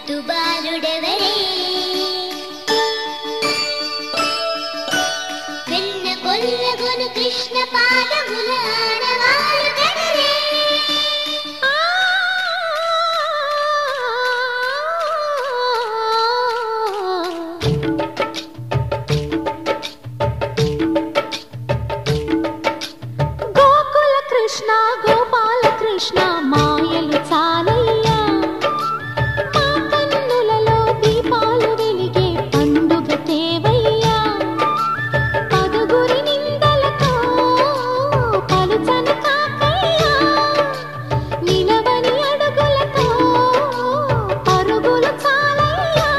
ముద్దు బాలుడెవరే వెన్న కొల్లగొను కృష్ణ పాదముల ఆనవాలు కదరే గోకుల కృష్ణ గోపాల కృష్ణ మాయలు చాలయ్యా మా కన్నులలో దీపాలు వెలిగే పండుగ తేవయ్యా పదుగురి నిందలతో పలుచన కాకయ్యా నిలవని అడుగులతో పరుగులు చాలయ్యా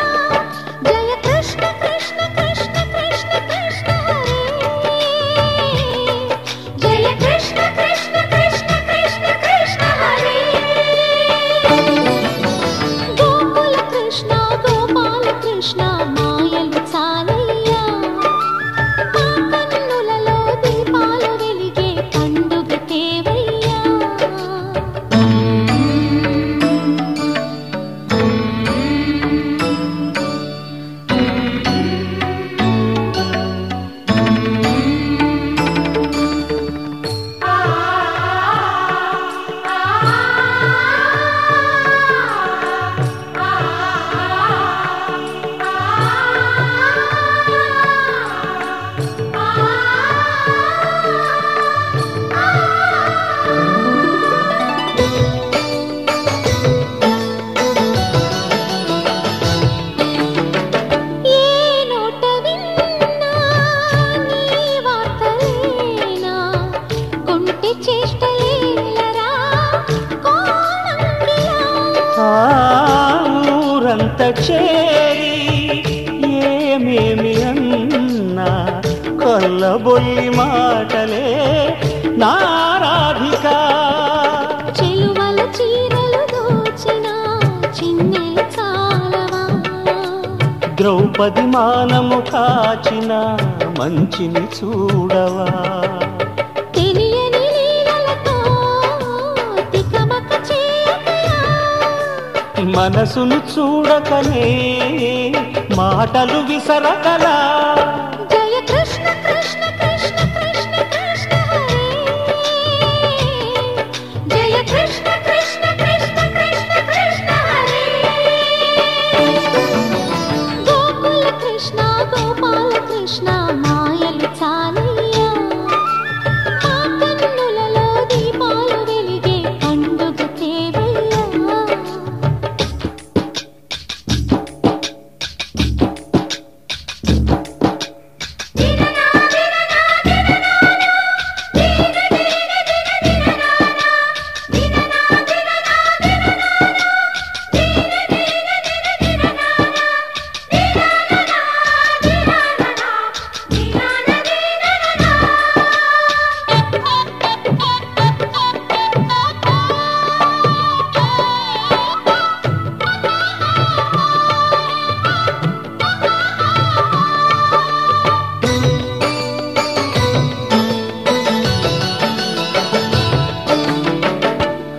జయ కృష్ణ కృష్ణ కృష్ణ కృష్ణ కృష్ణ హరే జయ కృష్ణ కృష్ణ కృష్ణ కృష్ణ కృష్ణ హరే గోకుల కృష్ణ గోపాల కృష్ణ మాయలు చాలయ్యా మా కన్నులలో దీపాలు వెలిగే పండుగ తేవయ్యా ఏ నోట విన్నా నీ వార్తలేనా కొంటె చేష్టలేలరా కోణంగిలా ఊరంత చేరి ఏమేమి అన్నా కొల్లబొల్లి మాటలే నారాధిక చెలువల చీరలు దోచిన చిన్నెలు చాలవా ద్రౌపది మానము కాచిన మంచిని చూడవా తెలియని లీలలతో తికమక చేయకయా మనసును చూడకనే మాటలు విసరకలా జయ కృష్ణ కృష్ణ కృష్ణ కృష్ణ కృష్ణ హరే జయ కృష్ణ కృష్ణ కృష్ణ కృష్ణ కృష్ణ హరే గోకుల కృష్ణ గోపాల కృష్ణ మాయలు చాలయ్యా మా కన్నులలో దీపాలు వెలిగే పండుగ తేవయ్యా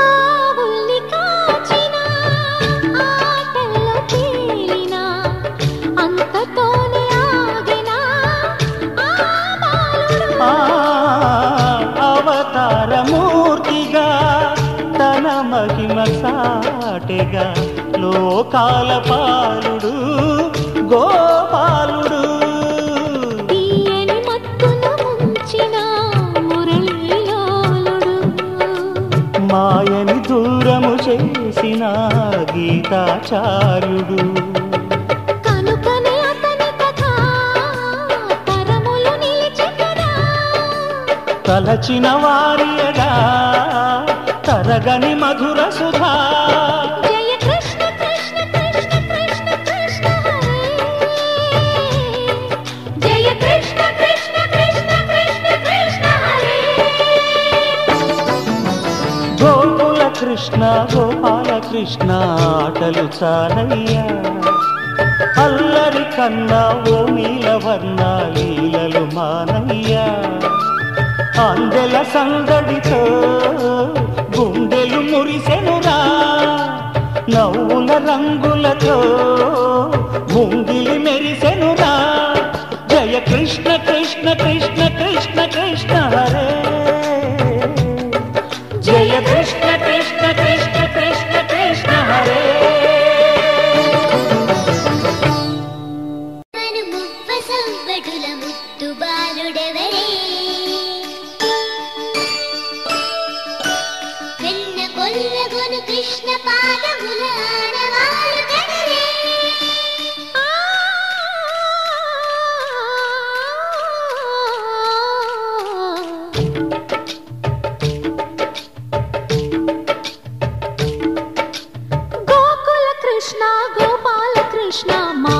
ఆవుల్ని కాచిన ఆటల్లో తేలిన అంతతోనే ఆగిన ఆ బాలుడు అవతారమూర్తిగా తన మహిమ సాటెగా లోకాల పాలుడు గోపాలుడు తీయని మత్తున ముంచిన మురళీలోలుడు మాయని దూరము చేసిన గీతాచార్యుడు కనుకనే అతని కథ తరములు నిలిచి కదా తలచిన వారియగా తరగని మధుర సుధా జయ కృష్ణ కృష్ణ కృష్ణ కృష్ణ కృష్ణ హరే జయ కృష్ణ కృష్ణ కృష్ణ కృష్ణ కృష్ణ హరే గోకుల కృష్ణ గోపాల కృష్ణ ఆటలు చాలయ్యా అల్లరి కన్నా ఓ నీలవర్ణ లీలలు మానయ్యా అందెల సందడితో గుండెలు మురిసెనురా నవ్వుల రంగులతో మదిలో ముంగిలి మెరిసెనురా జయ కృష్ణ కృష్ణ కృష్ణ కృష్ణ కృష్ణ హరే జయ కృష్ణ కృష్ణ కృష్ణ కృష్ణ కృష్ణ హరే మను ముప్ప సంవటుల ముత్తు బాలుడెవరే వెన్న కొల్లగొను కృష్ణ పాదముల ఆనవాలు కదలే గోకుల కృష్ణ గోపాల కృష్ణ మా